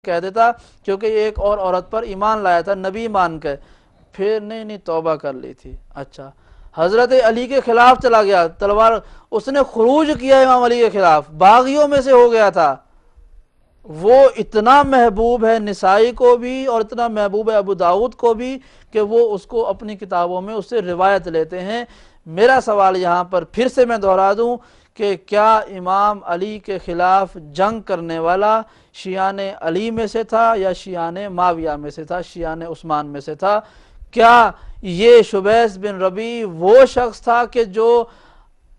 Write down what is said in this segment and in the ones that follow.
کہہ دیتا، کیونکہ یہ ایک اور عورت پر ایمان لایا تھا نبی مان کے، پھر نہیں توبہ کر لی تھی۔ اچھا، حضرت علی کے خلاف چلا گیا، تلوار اس نے خروج کیا امام علی کے خلاف، باغیوں میں سے ہو گیا تھا۔ وہ اتنا محبوب ہے نسائی کو بھی اور اتنا محبوب ہے ابو داؤد کو بھی کہ وہ اس کو اپنی کتابوں میں اس سے روایت لیتے ہیں۔ میرا سوال یہاں پر پھر سے میں دہرا دوں کہ کیا امام علی کے خلاف جنگ کرنے والا شیعان علی میں سے تھا یا شیعان معاویہ میں سے تھا، شیعان عثمان میں سے تھا؟ کیا یہ شبیس بن ربیع وہ شخص تھا کہ جو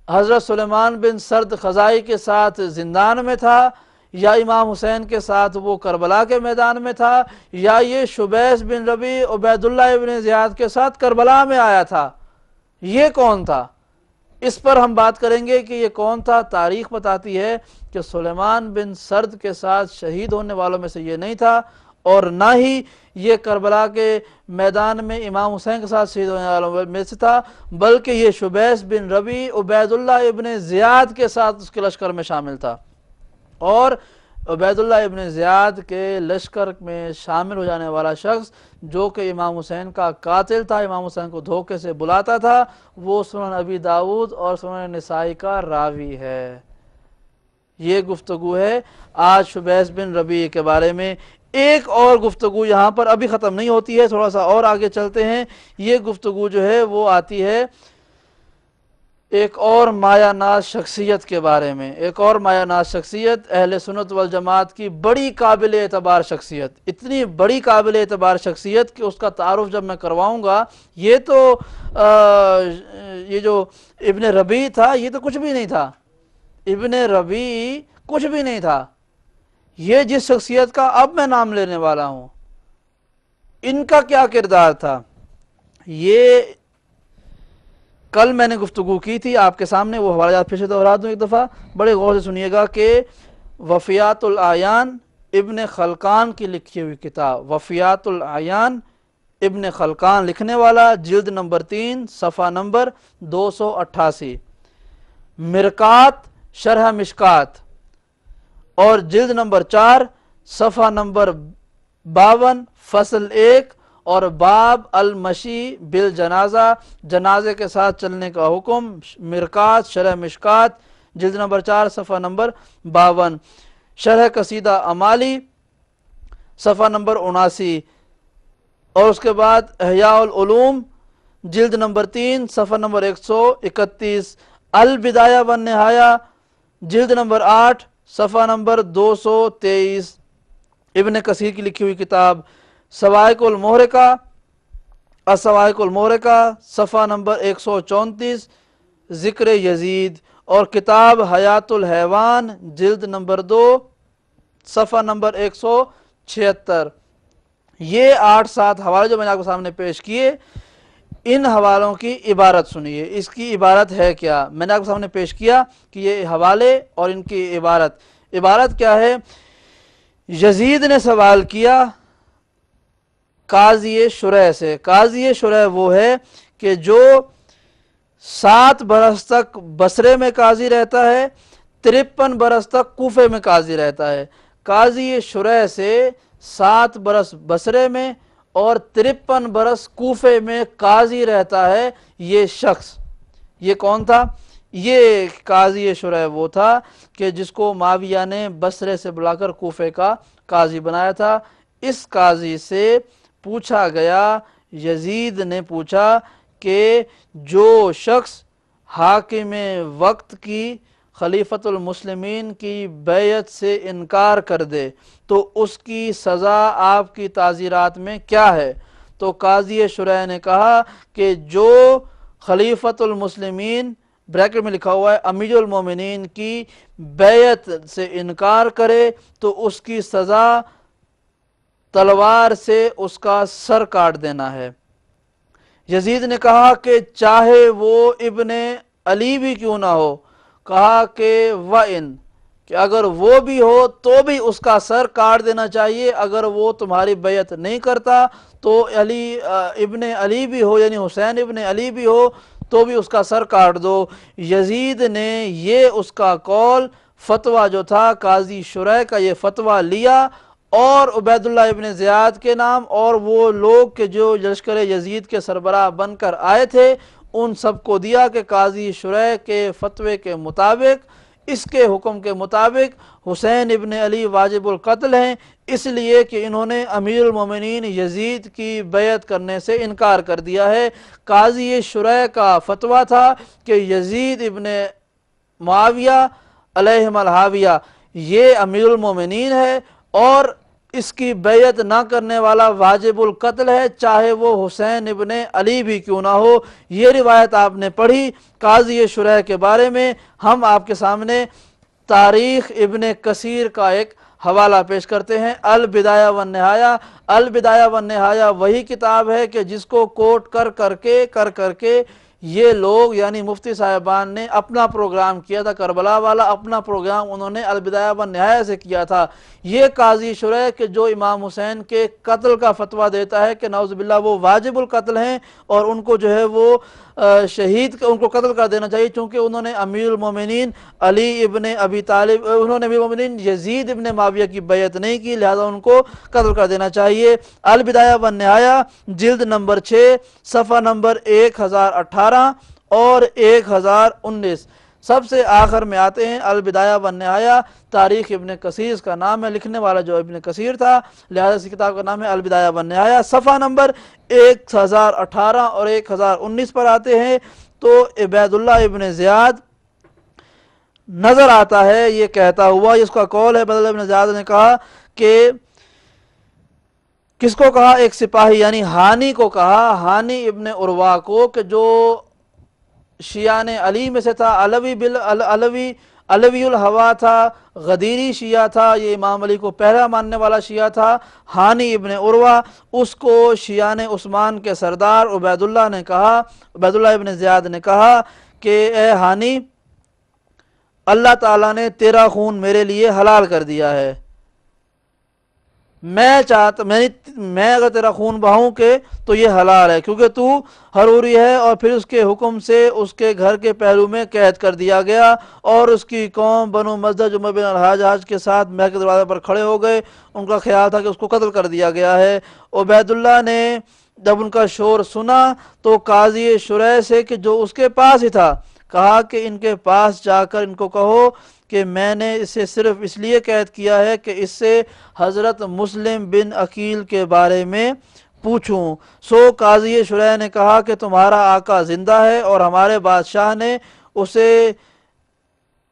حضرت سلیمان بن سرد خزائی کے ساتھ زندان میں تھا، یا امام حسین کے ساتھ وہ کربلا کے میدان میں تھا، یا یہ شبیس بن ربیع عبید اللہ ابن زیاد کے ساتھ کربلا میں آیا تھا؟ یہ کون تھا؟ اس پر ہم بات کریں گے کہ یہ کون تھا۔ تاریخ بتاتی ہے کہ سلیمان بن سرد کے ساتھ شہید ہونے والوں میں سے یہ نہیں تھا، اور نہ ہی یہ کربلا کے میدان میں امام حسین کے ساتھ شہید ہونے والوں میں سے تھا، بلکہ یہ شبیس بن ربیع عبید اللہ ابن زیاد کے ساتھ اس کے لشکر میں شامل تھا، اور عبید اللہ ابن زیاد کے لشکر میں شامل ہو جانے والا شخص جو کہ امام حسین کا قاتل تھا، امام حسین کو دھوکے سے بلاتا تھا، وہ سنن ابی داؤد اور سنن نسائی کا راوی ہے۔ یہ گفتگو ہے آج شبیس بن ربیع کے بارے میں۔ ایک اور گفتگو یہاں پر ابھی ختم نہیں ہوتی ہے، تھوڑا سا اور آگے چلتے ہیں۔ یہ گفتگو جو ہے وہ آتی ہے ایک اور مایہ ناز شخصیت کے بارے میں، ایک اور مایہ ناز شخصیت، اہل سنت والجماعت کی بڑی قابل اعتبار شخصیت، اتنی بڑی قابل اعتبار شخصیت کہ اس کا تعارف جب میں کرواؤں گا، یہ تو یہ جو ابن ربیع تھا یہ تو کچھ بھی نہیں تھا، ابن ربیع کچھ بھی نہیں تھا۔ یہ جس شخصیت کا اب میں نام لینے والا ہوں، ان کا کیا کردار تھا، یہ کل میں نے گفتگو کی تھی آپ کے سامنے، وہ حوالہ جات پھر سے دہرا دوں ایک دفعہ، بڑے غور سے سنیے گا کہ وفیات الاعیان ابن خلقان کی لکھی ہوئی کتاب، وفیات الاعیان ابن خلقان لکھنے والا، جلد نمبر 3 صفحہ نمبر 288، مرقات شرح مشکات اور جلد نمبر 4 صفحہ نمبر 52 فصل 1 اور باب المشی بالجنازہ، جنازے کے ساتھ چلنے کا حکم، مرقات شرح مشکات جلد نمبر 4 صفحہ نمبر 52، شرح قصیدہ امالی صفحہ نمبر 79، اور اس کے بعد احیاء العلوم جلد نمبر 3 صفحہ نمبر 131، البدایہ والنہایہ جلد نمبر 8 صفحہ نمبر 223، ابن کثیر کی لکھی ہوئی کتاب سوائق المحرقہ، السوائق المحرقہ صفحہ نمبر 134، ذکر یزید، اور کتاب حیات الحیوان جلد نمبر 2 صفحہ نمبر 176۔ یہ 8-7 حوالے جو میں نے آپ کے سامنے پیش کیے، ان حوالوں کی عبارت سنیے۔ اس کی عبارت ہے کیا؟ میں نے آپ کے سامنے پیش کیا کہ یہ حوالے اور ان کی عبارت کیا ہے؟ یزید نے سوال کیا قاضی شریح سے۔ قاضی شریح وہ ہے کہ جو 7 برس تک بصرے میں قاضی رہتا ہے، 53 برس تک کوفے میں قاضی رہتا ہے۔ قاضی شریح سے 7 برس بصرے میں اور 53 برس کوفے میں قاضی رہتا ہے یہ شخص۔ یہ کون تھا؟ یہ قاضی شریح وہ تھا کہ جس کو معاویہ نے بصرے سے بلا کر کوفے کا قاضی بنایا تھا۔ اس قاضی سے پوچھا گیا، یزید نے پوچھا کہ جو شخص حاکم وقت کی خلیفۃ المسلمین کی بیعت سے انکار کر دے تو اس کی سزا آپ کی تعزیرات میں کیا ہے؟ تو قاضی شریح نے کہا کہ جو خلیفۃ المسلمین بریکٹ میں لکھا ہوا ہے امیر المومنین کی بیعت سے انکار کرے تو اس کی سزا تلوار سے اس کا سر کاٹ دینا ہے۔ یزید نے کہا کہ چاہے وہ ابن علی بھی کیوں نہ ہو، کہا کہ وَإِن، کہ اگر وہ بھی ہو تو بھی اس کا سر کاٹ دینا چاہیے، اگر وہ تمہاری بیعت نہیں کرتا تو ابن علی بھی ہو، یعنی حسین ابن علی بھی ہو تو بھی اس کا سر کاٹ دو۔ یزید نے یہ اس کا قول فتویٰ جو تھا قاضی شریح کا، یہ فتویٰ لیا اور عبیداللہ ابن زیاد کے نام، اور وہ لوگ کہ جو لشکر یزید کے سربراہ بن کر آئے تھے ان سب کو دیا کہ قاضی شریح کے فتوے کے مطابق، اس کے حکم کے مطابق حسین ابن علی واجب القتل ہیں، اس لیے کہ انہوں نے امیر المومنین یزید کی بیعت کرنے سے انکار کر دیا ہے۔ قاضی شریح کا فتویٰ تھا کہ یزید ابن معاویہ علیہم الحاویہ یہ امیر المومنین ہے اور اس کی بیعت نہ کرنے والا واجب القتل ہے، چاہے وہ حسین ابن علی بھی کیوں نہ ہو۔ یہ روایت آپ نے پڑھی قاضی شریح کے بارے میں۔ ہم آپ کے سامنے تاریخ ابن کثیر کا ایک حوالہ پیش کرتے ہیں، البدایہ والنہایہ۔ البدایہ والنہایہ وہی کتاب ہے کہ جس کو کوٹ کر کے یہ لوگ یعنی مفتی صاحبان نے اپنا پروگرام کیا تھا، کربلا والا اپنا پروگرام انہوں نے البدایہ والنہایہ سے کیا تھا۔ یہ قاضی شریح کہ جو امام حسین کے قتل کا فتویٰ دیتا ہے کہ نعوذ باللہ وہ واجب القتل ہیں اور ان کو جو ہے وہ شہید ان کو قتل کر دینا چاہیے، چونکہ انہوں نے امیر المومنین علی ابن ابی طالب انہوں نے امیر المومنین یزید ابن معاویہ کی بیعت نہیں کی، لہذا ان کو قتل کر دینا چاہیے۔ البدایہ والنہایہ جلد نمبر 6 صفحہ نمبر 1018 اور 1019۔ سب سے آخر میں آتے ہیں البدایہ والنہایہ، تاریخ ابن کثیر کا نام ہے، لکھنے والا جو ابن کثیر تھا، لہذا اس کتاب کا نام ہے البدایہ والنہایہ۔ صفحہ نمبر 1018 اور 1019 پر آتے ہیں تو عبیداللہ ابن زیاد نظر آتا ہے یہ کہتا ہوا، اس کا قول ہے عبیداللہ ابن زیاد نے کہا کہ کس کو کہا؟ ایک سپاہی یعنی ہانی کو کہا، ہانی ابن عروہ کو، کہ جو شیعان علی میں سے تھا، علوی الہوا تھا، غدیری شیعہ تھا، یہ امام علی کو پہلا ماننے والا شیعہ تھا، ہانی ابن عروہ، اس کو شیعان عثمان کے سردار عبیداللہ ابن زیاد نے کہا کہ اے ہانی، اللہ تعالیٰ نے تیرا خون میرے لیے حلال کر دیا ہے، میں اگر تیرا خون بہاؤں کہ تو یہ حلال ہے، کیونکہ تو حروری ہے، اور پھر اس کے حکم سے اس کے گھر کے پہلو میں قید کر دیا گیا اور اس کی قوم بنو مزدہ جو بن الحاج کے ساتھ محل کے دروازے پر کھڑے ہو گئے، ان کا خیال تھا کہ اس کو قتل کر دیا گیا ہے۔ عبیداللہ نے جب ان کا شور سنا تو قاضی شریح سے کہ جو اس کے پاس ہی تھا کہا کہ ان کے پاس جا کر ان کو کہو کہ میں نے اسے صرف اس لیے قید کیا ہے کہ اس سے حضرت مسلم بن عقیل کے بارے میں پوچھوں۔ سو قاضی شریح نے کہا کہ تمہارا آقا زندہ ہے اور ہمارے بادشاہ نے اسے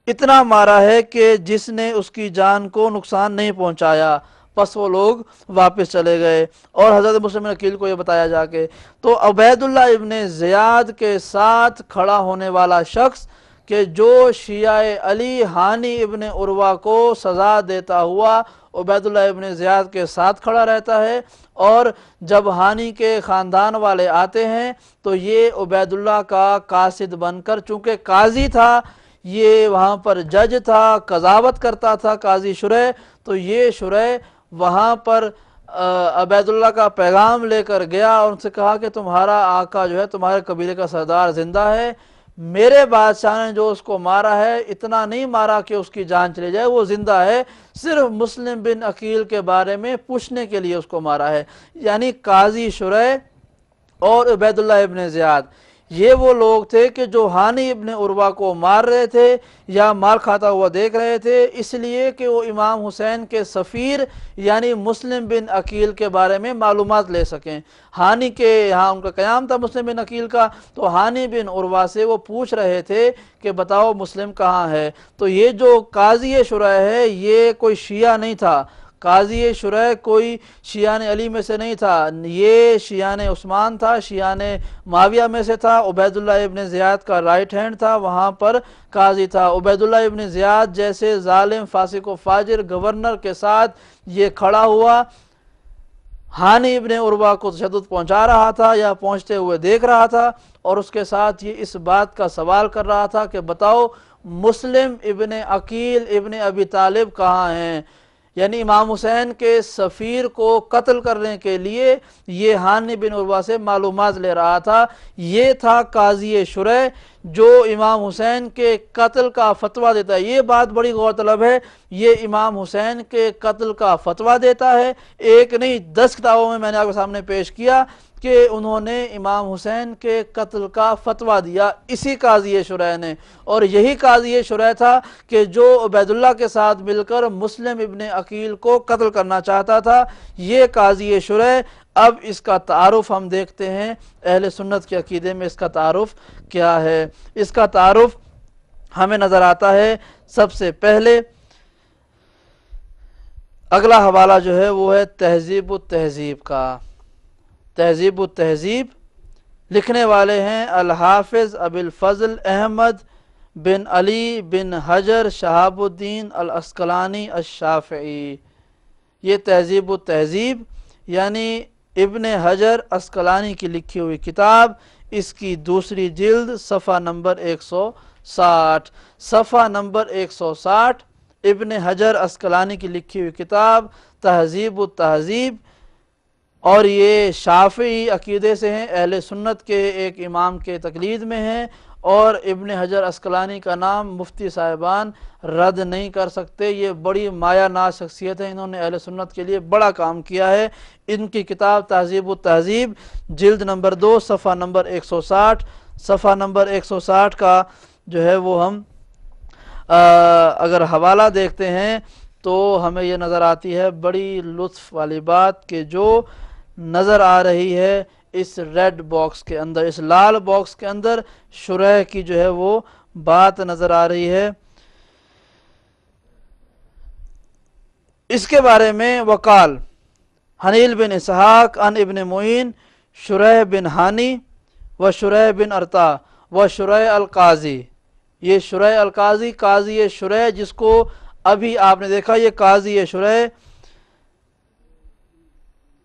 اتنا مارا ہے کہ جس نے اس کی جان کو نقصان نہیں پہنچایا۔ پس وہ لوگ واپس چلے گئے اور حضرت مسلم بن عقیل کو یہ بتایا جا کے تو عبیداللہ ابن زیاد کے ساتھ کھڑا ہونے والا شخص کہ جو شیعہ علی ہانی ابن عروہ کو سزا دیتا ہوا عبیداللہ ابن زیاد کے ساتھ کھڑا رہتا ہے، اور جب ہانی کے خاندان والے آتے ہیں تو یہ عبیداللہ کا قاصد بن کر، چونکہ قاضی تھا یہ وہاں پر جج تھا، قضاوت کرتا تھا قاضی شریح، تو یہ شریح وہاں پر عبیداللہ کا پیغام لے کر گیا اور ان سے کہا کہ تمہارا آقا جو ہے تمہارے قبیلے کا سردار زندہ ہے، میرے بادشاہ نے جو اس کو مارا ہے اتنا نہیں مارا کہ اس کی جان چلی جائے، وہ زندہ ہے، صرف مسلم بن عقیل کے بارے میں پوچھنے کے لیے اس کو مارا ہے۔ یعنی قاضی شریح اور عبیداللہ ابن زیاد یہ وہ لوگ تھے کہ جو ہانی ابن عروہ کو مار رہے تھے یا مار کھاتا ہوا دیکھ رہے تھے، اس لیے کہ وہ امام حسین کے سفیر یعنی مسلم بن عقیل کے بارے میں معلومات لے سکیں۔ ہانی کے یہاں ان کا قیام تھا مسلم بن عقیل کا، تو ہانی بن عروہ سے وہ پوچھ رہے تھے کہ بتاؤ مسلم کہاں ہے۔ تو یہ جو قاضی شریح ہے یہ کوئی شیعہ نہیں تھا، قاضی شریح کوئی شیعان علی میں سے نہیں تھا، یہ شیعان عثمان تھا، شیعان معاویہ میں سے تھا، عبیداللہ ابن زیاد کا رائٹ ہینڈ تھا، وہاں پر قاضی تھا۔ عبیداللہ ابن زیاد جیسے ظالم فاسق و فاجر گورنر کے ساتھ یہ کھڑا ہوا، ہانی ابن عروہ کو تشدد پہنچا رہا تھا یا پہنچتے ہوئے دیکھ رہا تھا، اور اس کے ساتھ یہ اس بات کا سوال کر رہا تھا کہ بتاؤ مسلم ابن عقیل ابن ابی طالب کہاں ہیں۔ یعنی امام حسین کے سفیر کو قتل کرنے کے لیے یہ ہانی بن عروہ سے معلومات لے رہا تھا۔ یہ تھا قاضی شرح جو امام حسین کے قتل کا فتویٰ دیتا ہے۔ یہ بات بڑی غور طلب ہے، یہ امام حسین کے قتل کا فتویٰ دیتا ہے۔ ایک نہیں 10 کتابوں میں نے آپ کے سامنے پیش کیا کہ انہوں نے امام حسین کے قتل کا فتویٰ دیا اسی قاضی شرح نے، اور یہی قاضی شرح تھا کہ جو عبید اللہ کے ساتھ مل کر مسلم ابن عقیل کو قتل کرنا چاہتا تھا۔ یہ قاضی شرح، اب اس کا تعارف ہم دیکھتے ہیں اہل سنت کے عقیدے میں اس کا تعارف کیا ہے۔ اس کا تعارف ہمیں نظر آتا ہے سب سے پہلے، اگلا حوالہ جو ہے وہ ہے تہذیب التہذیب کا۔ تہذیب التہذیب لکھنے والے ہیں الحافظ ابی الفضل احمد بن علی بن حجر شہاب الدین العسقلانی الشافعی۔ یہ تہذیب التہذیب یعنی ابن حجر عسقلانی کی لکھی ہوئی کتاب، اس کی دوسری جلد صفحہ نمبر 160، صفحہ نمبر 160 ابن حجر عسقلانی کی لکھی ہوئی کتاب تہذیب التہذیب، اور یہ شافعی عقیدے سے ہیں، اہل سنت کے ایک امام کے تقلید میں ہیں، اور ابن حجر عسقلانی کا نام مفتی صاحبان رد نہیں کر سکتے۔ یہ بڑی مایہ ناز شخصیت ہے، انہوں نے اہل سنت کے لیے بڑا کام کیا ہے۔ ان کی کتاب تہذیب التہذیب جلد نمبر 2 صفحہ نمبر 160، صفحہ نمبر 160 کا جو ہے وہ ہم اگر حوالہ دیکھتے ہیں تو ہمیں یہ نظر آتی ہے بڑی لطف والی بات کہ جو نظر آ رہی ہے اس ریڈ باکس کے اندر، اس لال باکس کے اندر شرح کی جو ہے وہ بات نظر آ رہی ہے۔ اس کے بارے میں وقال حنیل بن اسحاق عن ابن معین شرح بن ہانی و شرح بن ارتا و شرح القاضی۔ یہ شرح القاضی، قاضی شرح جس کو ابھی آپ نے دیکھا، یہ قاضی شرح،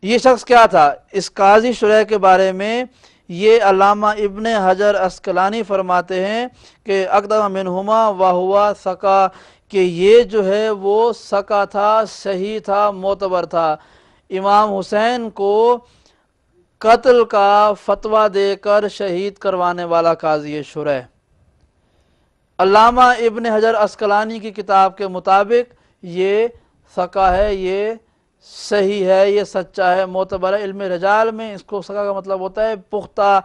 یہ شخص کیا تھا؟ اس قاضی شرح کے بارے میں یہ علامہ ابن حجر عسقلانی فرماتے ہیں کہ اقدم منہما وہوا ثقہ، کہ یہ جو ہے وہ ثقہ تھا، صحیح تھا، معتبر تھا۔ امام حسین کو قتل کا فتویٰ دے کر شہید کروانے والا قاضی شرح۔ علامہ ابن حجر عسقلانی کی کتاب کے مطابق یہ ثقہ ہے، یہ صحیح ہے، یہ سچا ہے، معتبر ہے۔ علم رجال میں اس کو ثقہ کا مطلب ہوتا ہے پختہ،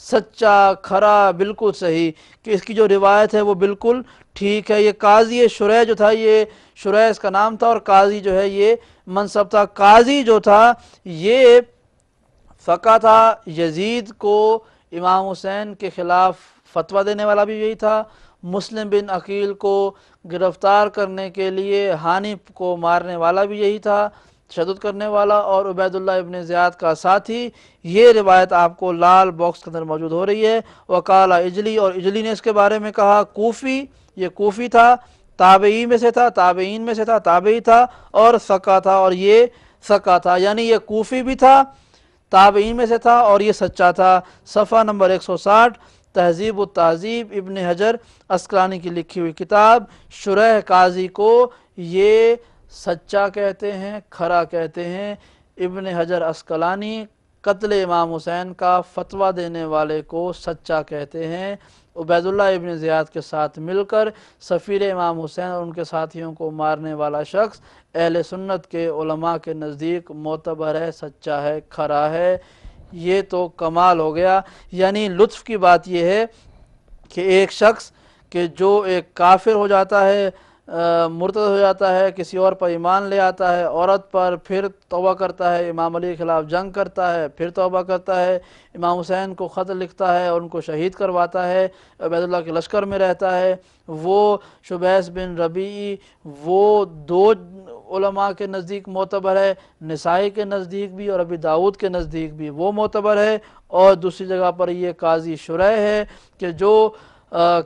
سچا، کھرا، بالکل صحیح، کہ اس کی جو روایت ہے وہ بالکل ٹھیک ہے۔ یہ قاضی شرح جو تھا، یہ شرح اس کا نام تھا، اور قاضی جو ہے یہ منصب تھا۔ قاضی جو تھا یہ ثقہ تھا، یزید کو امام حسین کے خلاف فتویٰ دینے والا بھی یہی تھا، مسلم بن عقیل کو گرفتار کرنے کے لیے ہانی کو مارنے والا بھی یہی تھا، تشدد کرنے والا، اور عبید اللہ ابن زیاد کا ساتھی۔ یہ روایت آپ کو لال باکس کے اندر موجود ہو رہی ہے۔ وقال اجلی، اور اجلی نے اس کے بارے میں کہا کوفی، یہ کوفی تھا، تابعی میں سے تھا، تابعین میں سے تھا، تابعی تھا، اور ثقہ تھا، اور یہ ثقہ تھا، یعنی یہ کوفی بھی تھا، تابعین میں سے تھا، اور یہ سچا تھا۔ صفحہ نمبر 160 تہذیب التہذیب ابن حجر عسقلانی کی لکھی ہوئی کتاب۔ شرح قاضی کو یہ سچا کہتے ہیں، کھرا کہتے ہیں۔ ابن حجر عسقلانی قتل امام حسین کا فتویٰ دینے والے کو سچا کہتے ہیں۔ عبید اللہ ابن زیاد کے ساتھ مل کر سفیر امام حسین اور ان کے ساتھیوں کو مارنے والا شخص اہل سنت کے علماء کے نزدیک معتبر ہے، سچا ہے، کھرا ہے۔ یہ تو کمال ہو گیا۔ یعنی لطف کی بات یہ ہے کہ ایک شخص کہ جو ایک کافر ہو جاتا ہے، مرتد ہو جاتا ہے، کسی اور پر ایمان لے آتا ہے، عورت پر، پھر توبہ کرتا ہے، امام علی کے خلاف جنگ کرتا ہے، پھر توبہ کرتا ہے، امام حسین کو خط لکھتا ہے اور ان کو شہید کرواتا ہے، عبید اللہ کے لشکر میں رہتا ہے۔ وہ شبیس بن ربیعی، وہ دو علماء کے نزدیک معتبر ہے، نسائی کے نزدیک بھی اور ابی داؤد کے نزدیک بھی وہ معتبر ہے، اور دوسری جگہ پر یہ قاضی شرح ہے کہ جو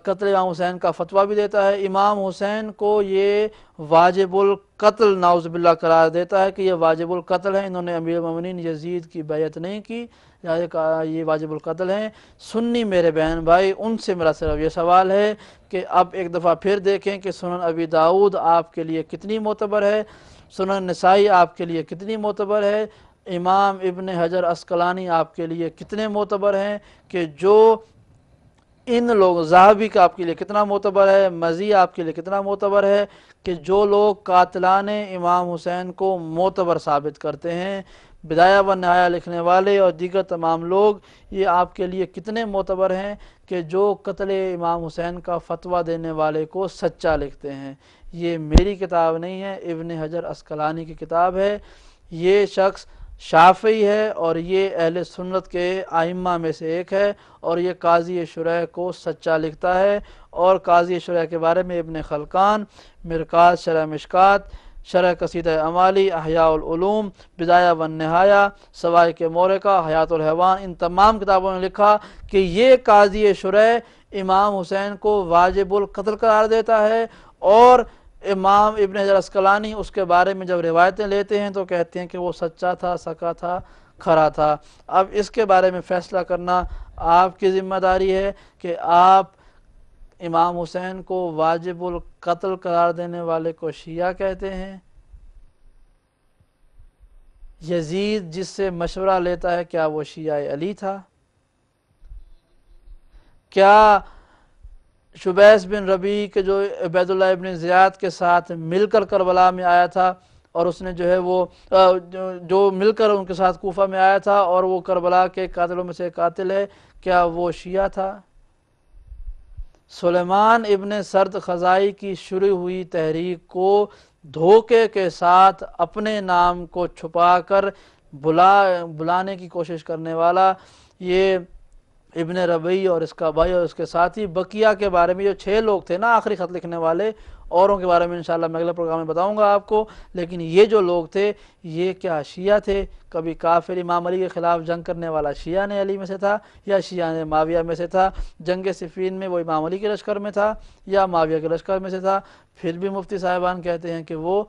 قتل امام حسین کا فتویٰ بھی دیتا ہے۔ امام حسین کو یہ واجب القتل نعوذ باللہ قرار دیتا ہے کہ یہ واجب القتل ہیں، انہوں نے امیر المومنین یزید کی بیعت نہیں کی، یہ واجب القتل ہیں۔ سنی میرے بہن بھائی، ان سے میرا صرف یہ سوال ہے کہ اب ایک دفعہ پھر دیکھیں کہ سنن ابی داؤد آپ کے لیے کتنی معتبر ہے۔ سنن نسائی آپ کے لیے کتنی معتبر ہے، امام ابن حجر اسقلانی آپ کے لیے کتنے معتبر ہیں کہ جو ان لوگ، ذہبی کا آپ کے لیے کتنا معتبر ہے، مزی آپ کے لیے کتنا معتبر ہے کہ جو لوگ قاتلان امام حسین کو معتبر ثابت کرتے ہیں، بدایہ و نہایہ لکھنے والے اور دیگر تمام لوگ یہ آپ کے لیے کتنے معتبر ہیں کہ جو قتل امام حسین کا فتویٰ دینے والے کو سچا لکھتے ہیں۔ یہ میری کتاب نہیں ہے، ابن حجر اسقلانی کی کتاب ہے۔ یہ شخص شافعی ہے اور یہ اہل سنت کے ائمہ میں سے ایک ہے، اور یہ قاضی شریح کو سچا لکھتا ہے۔ اور قاضی شریح کے بارے میں ابن خلقان، مرقات شرح مشکات، شرح قصیدہ امالی، احیاء العلوم، بدایہ والنہایہ، سوائق مورکہ، حیات الحیوان، ان تمام کتابوں نے لکھا کہ یہ قاضی شریح امام حسین کو واجب القتل قرار دیتا ہے، اور امام ابن حجر اسقلانی اس کے بارے میں جب روایتیں لیتے ہیں تو کہتے ہیں کہ وہ سچا تھا، سکا تھا، کھرا تھا۔ اب اس کے بارے میں فیصلہ کرنا آپ کی ذمہ داری ہے کہ آپ امام حسین کو واجب القتل قرار دینے والے کو شیعہ کہتے ہیں، یزید جس سے مشورہ لیتا ہے کیا وہ شیعہ علی تھا؟ کیا شبیس بن ربیع کے جو عبید اللہ ابن زیاد کے ساتھ مل کر کربلا میں آیا تھا، اور اس نے جو ہے وہ جو مل کر ان کے ساتھ کوفہ میں آیا تھا اور وہ کربلا کے قاتلوں میں سے قاتل ہے، کیا وہ شیعہ تھا؟ سلیمان ابن سرد خزائی کی شروع ہوئی تحریک کو دھوکے کے ساتھ اپنے نام کو چھپا کر بلانے کی کوشش کرنے والا یہ ابن ربیع اور اس کا بھائی اور اس کے ساتھی، بقیہ کے بارے میں جو 6 لوگ تھے نا آخری خط لکھنے والے، اوروں کے بارے میں انشاءاللہ میں اگلے پروگرام میں بتاؤں گا آپ کو، لیکن یہ جو لوگ تھے یہ کیا شیعہ تھے؟ کبھی کافر امام علی کے خلاف جنگ کرنے والا شیعہ نے علی میں سے تھا، یا شیعہ نے معاویہ میں سے تھا؟ جنگ صفین میں وہ امام علی کے لشکر میں تھا یا معاویہ کے لشکر میں سے تھا؟ پھر بھی مفتی صاحبان کہتے ہیں کہ وہ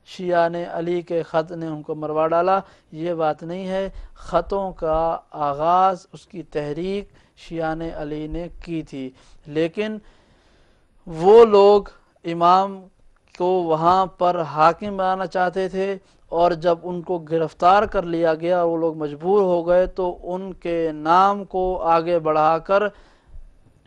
شیعہ نے علی کے خط نے ان کو مروا ڈالا۔ یہ بات نہیں ہے، خطوں کا آغاز، اس کی تحریک شیعہ نے علی نے کی تھی، لیکن وہ لوگ امام کو وہاں پر حاکم بنانا چاہتے تھے، اور جب ان کو گرفتار کر لیا گیا اور وہ لوگ مجبور ہو گئے تو ان کے نام کو آگے بڑھا کر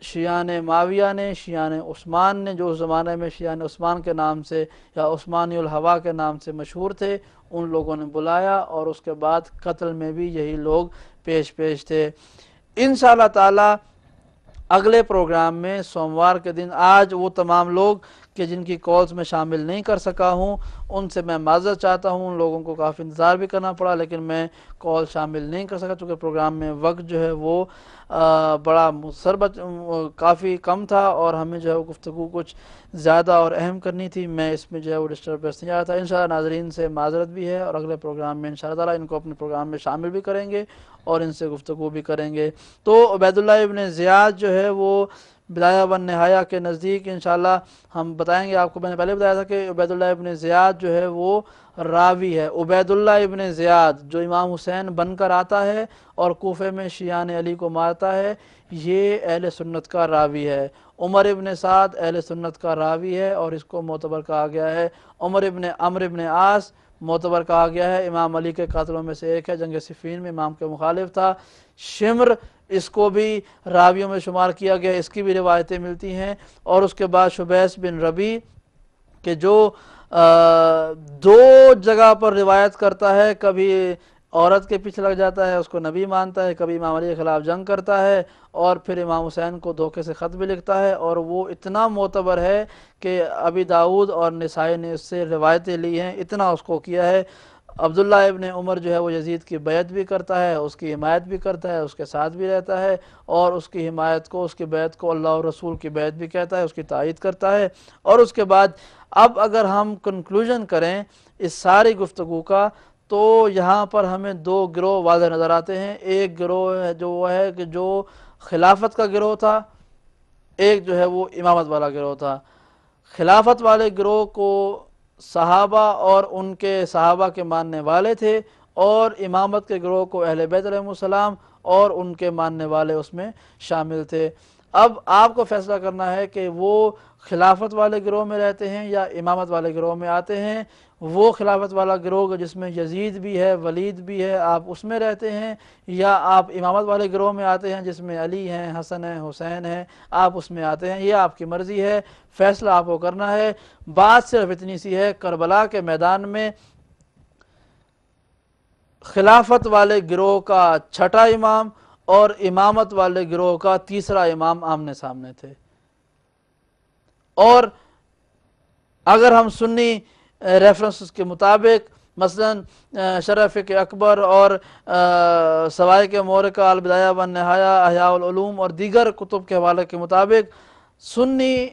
شیعان معاویہ نے، شیعان عثمان نے، جو اس زمانے میں شیعان عثمان کے نام سے یا عثمانی الہوا کے نام سے مشہور تھے، ان لوگوں نے بلایا، اور اس کے بعد قتل میں بھی یہی لوگ پیش تھے۔ انشاءاللہ تعالی اگلے پروگرام میں سوموار کے دن، آج وہ تمام لوگ کہ جن کی کالز میں شامل نہیں کر سکا ہوں ان سے میں معذرت چاہتا ہوں، ان لوگوں کو کافی انتظار بھی کرنا پڑا، لیکن میں کال شامل نہیں کر سکا چونکہ پروگرام میں وقت جو ہے وہ بڑا کافی کم تھا، اور ہمیں جو ہے وہ گفتگو کچھ زیادہ اور اہم کرنی تھی، میں اس میں جو ہے وہ ڈسٹربنس نہیں آ رہا تھا۔ انشاءاللہ ناظرین سے معذرت بھی ہے، اور اگلے پروگرام میں انشاءاللہ تعالیٰ ان کو اپنے پروگرام میں شامل بھی کریں گے اور ان سے گفتگو بھی کریں گے۔ تو عبید اللہ ابن زیاد جو ہے وہ بدایہ والنہایہ کے نزدیک انشاءاللہ ہم بتائیں گے آپ کو۔ میں نے پہلے بتایا تھا کہ عبید اللہ ابن زیاد جو ہے وہ راوی ہے۔ عبید اللہ ابن زیاد جو امام حسین بن کر آتا ہے اور کوفے میں شیعان علی کو مارتا ہے، یہ اہل سنت کا راوی ہے۔ عمر ابن سعد اہل سنت کا راوی ہے اور اس کو معتبر کہا گیا ہے۔ عمر ابن عاص معتبر کہا گیا ہے، امام علی کے قاتلوں میں سے ایک ہے، جنگ صفین میں امام کے مخالف تھا۔ شمر اس کو بھی راویوں میں شمار کیا گیا، اس کی بھی روایتیں ملتی ہیں۔ اور اس کے بعد شبیس بن ربیع کہ جو 2 جگہ پر روایت کرتا ہے، کبھی عورت کے پیچھے لگ جاتا ہے، اس کو نبی مانتا ہے، کبھی امام علی کے خلاف جنگ کرتا ہے، اور پھر امام حسین کو دھوکے سے خط بھی لکھتا ہے، اور وہ اتنا معتبر ہے کہ ابی داؤد اور نسائی نے اس سے روایتیں لی ہیں، اتنا اس کو کیا ہے۔ عبداللہ ابن عمر جو ہے وہ یزید کی بیعت بھی کرتا ہے، اس کی حمایت بھی کرتا ہے، اس کے ساتھ بھی رہتا ہے، اور اس کی حمایت کو، اس کی بیعت کو اللہ اور رسول کی بیعت بھی کہتا ہے، اس کی تائید کرتا ہے۔ اور اس کے بعد اب اگر ہم کنکلوژن کریں اس ساری گفتگو کا، تو یہاں پر ہمیں 2 گروہ واضح نظر آتے ہیں۔ ایک گروہ ہے جو وہ ہے کہ جو خلافت کا گروہ تھا، ایک جو ہے وہ امامت والا گروہ تھا۔ خلافت والے گروہ کو صحابہ اور ان کے صحابہ کے ماننے والے تھے، اور امامت کے گروہ کو اہل بیت علیہ السلام اور ان کے ماننے والے اس میں شامل تھے۔ اب آپ کو فیصلہ کرنا ہے کہ وہ خلافت والے گروہ میں رہتے ہیں یا امامت والے گروہ میں آتے ہیں، وہ خلافت والا گروہ جس میں یزید بھی ہے، ولید بھی ہے، آپ اس میں رہتے ہیں، یا آپ امامت والے گروہ میں آتے ہیں جس میں علی ہیں، حسن ہیں، حسین ہیں، آپ اس میں آتے ہیں، یہ آپ کی مرضی ہے، فیصلہ آپ کو کرنا ہے۔ بات صرف اتنی سی ہے، کربلا کے میدان میں خلافت والے گروہ کا چھٹا امام اور امامت والے گروہ کا تیسرا امام آمنے سامنے تھے، اور اگر ہم سنی ریفرنسز کے مطابق مثلا شرح فقہ اکبر اور سوائے کے مورکہ، البدایہ والنہایہ، احیاء العلوم اور دیگر کتب کے حوالے کے مطابق، سنی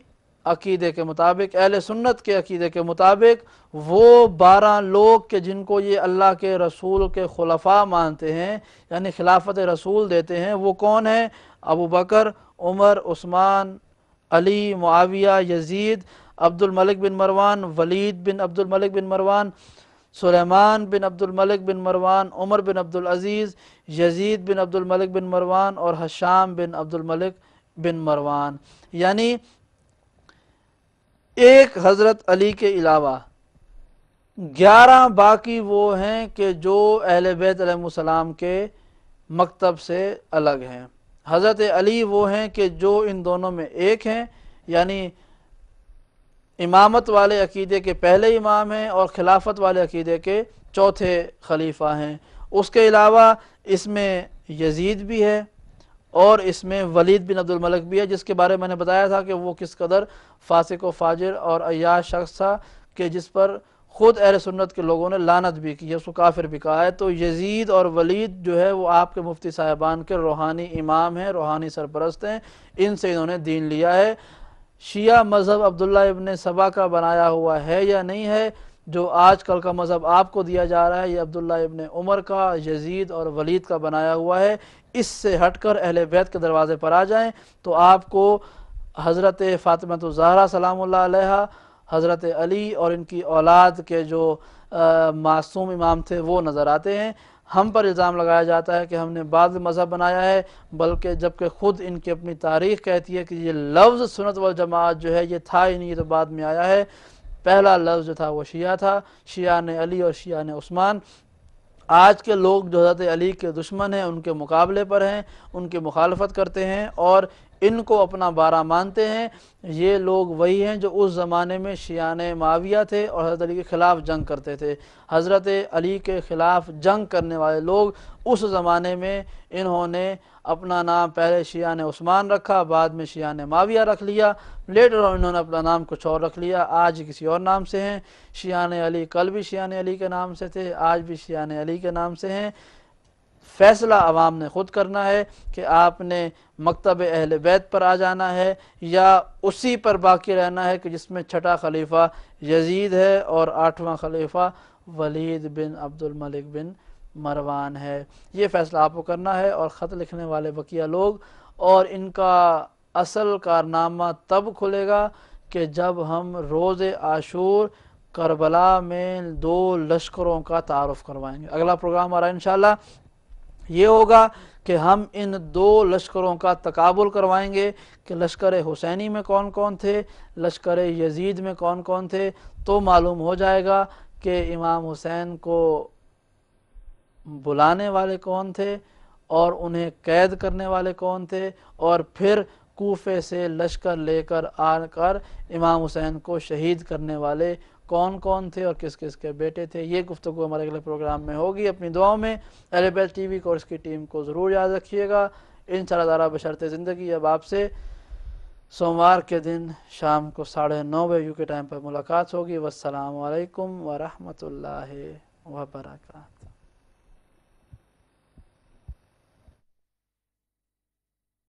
عقیدے کے مطابق، اہل سنت کے عقیدے کے مطابق، وہ 12 لوگ کہ جن کو یہ اللہ کے رسول کے خلفاء مانتے ہیں، یعنی خلافت رسول دیتے ہیں، وہ کون ہیں؟ ابو بکر، عمر، عثمان، علی، معاویہ، یزید، عبد الملک بن مروان، ولید بن عبد الملک بن مروان، سلیمان بن عبد الملک بن مروان، عمر بن عبد العزیز، یزید بن عبد الملک بن مروان اور ہشام بن عبد الملک بن مروان۔ یعنی ایک حضرت علی کے علاوہ 11 باقی وہ ہیں کہ جو اہل بیت علیہ السلام کے مکتب سے الگ ہیں۔ حضرت علی وہ ہیں کہ جو ان دونوں میں ایک ہیں، یعنی امامت والے عقیدے کے پہلے امام ہیں اور خلافت والے عقیدے کے چوتھے خلیفہ ہیں۔ اس کے علاوہ اس میں یزید بھی ہے اور اس میں ولید بن عبد الملک بھی ہے، جس کے بارے میں نے بتایا تھا کہ وہ کس قدر فاسق و فاجر اور عیاش شخص تھا کہ جس پر خود اہل سنت کے لوگوں نے لعنت بھی کی ہے، اس کو کافر بھی کہا ہے۔ تو یزید اور ولید جو ہے وہ آپ کے مفتی صاحبان کے روحانی امام ہیں، روحانی سرپرست ہیں، ان سے انہوں نے دین لیا ہے۔ شیعہ مذہب عبداللہ ابن سبا کا بنایا ہوا ہے یا نہیں ہے؟ جو آج کل کا مذہب آپ کو دیا جا رہا ہے، یہ عبداللہ ابن عمر کا، یزید اور ولید کا بنایا ہوا ہے۔ اس سے ہٹ کر اہل بیت کے دروازے پر آ جائیں تو آپ کو حضرت فاطمہ الزہرا سلام اللہ علیہا، حضرت علی اور ان کی اولاد کے جو معصوم امام تھے وہ نظر آتے ہیں۔ ہم پر الزام لگایا جاتا ہے کہ ہم نے بعض مذہب بنایا ہے، بلکہ جبکہ خود ان کی اپنی تاریخ کہتی ہے کہ یہ لفظ سنت والجماعت جو ہے یہ تھا ہی نہیں، یہ تو بعد میں آیا ہے۔ پہلا لفظ جو تھا وہ شیعہ تھا، شیعہ نے علی اور شیعہ نے عثمان۔ آج کے لوگ جو حضرت علی کے دشمن ہیں، ان کے مقابلے پر ہیں، ان کی مخالفت کرتے ہیں اور ان کو اپنا بارہ مانتے ہیں، یہ لوگ وہی ہیں جو اس زمانے میں شیعان معاویہ تھے اور حضرت علی کے خلاف جنگ کرتے تھے۔ حضرت علی کے خلاف جنگ کرنے والے لوگ اس زمانے میں انہوں نے اپنا نام پہلے شیعان عثمان رکھا، بعد میں شیعان معاویہ رکھ لیا، لیٹر انہوں نے اپنا نام کچھ اور رکھ لیا، آج کسی اور نام سے ہیں۔ شیعان علی کل بھی شیعان علی کے نام سے تھے، آج بھی شیعان علی کے نام سے ہیں۔ فیصلہ عوام نے خود کرنا ہے کہ آپ نے مکتب اہل بیت پر آ جانا ہے یا اسی پر باقی رہنا ہے کہ جس میں چھٹا خلیفہ یزید ہے اور 8واں خلیفہ ولید بن عبد الملک بن مروان ہے۔ یہ فیصلہ آپ کو کرنا ہے۔ اور خط لکھنے والے بقیہ لوگ، اور ان کا اصل کارنامہ تب کھلے گا کہ جب ہم روز عاشور کربلا میں 2 لشکروں کا تعارف کروائیں گے۔ اگلا پروگرام ہمارا انشاءاللہ یہ ہوگا کہ ہم ان 2 لشکروں کا تقابل کروائیں گے کہ لشکر حسینی میں کون کون تھے، لشکر یزید میں کون کون تھے، تو معلوم ہو جائے گا کہ امام حسین کو بلانے والے کون تھے اور انہیں قید کرنے والے کون تھے، اور پھر کوفے سے لشکر لے کر آ کر امام حسین کو شہید کرنے والے کون کون تھے اور کس کس کے بیٹے تھے۔ یہ گفتگو ہمارے اگلے پروگرام میں ہوگی۔ اپنی دعاؤں میں اہل بیت ٹی وی کو اور اس کی ٹیم کو ضرور یاد رکھیے گا۔ انشاءاللہ تعالیٰ بشرط زندگی اب آپ سے سوموار کے دن شام کو 9:30 بجے یو کے ٹائم پر ملاقات ہوگی۔ والسلام علیکم ورحمۃ اللہ وبرکاتہ۔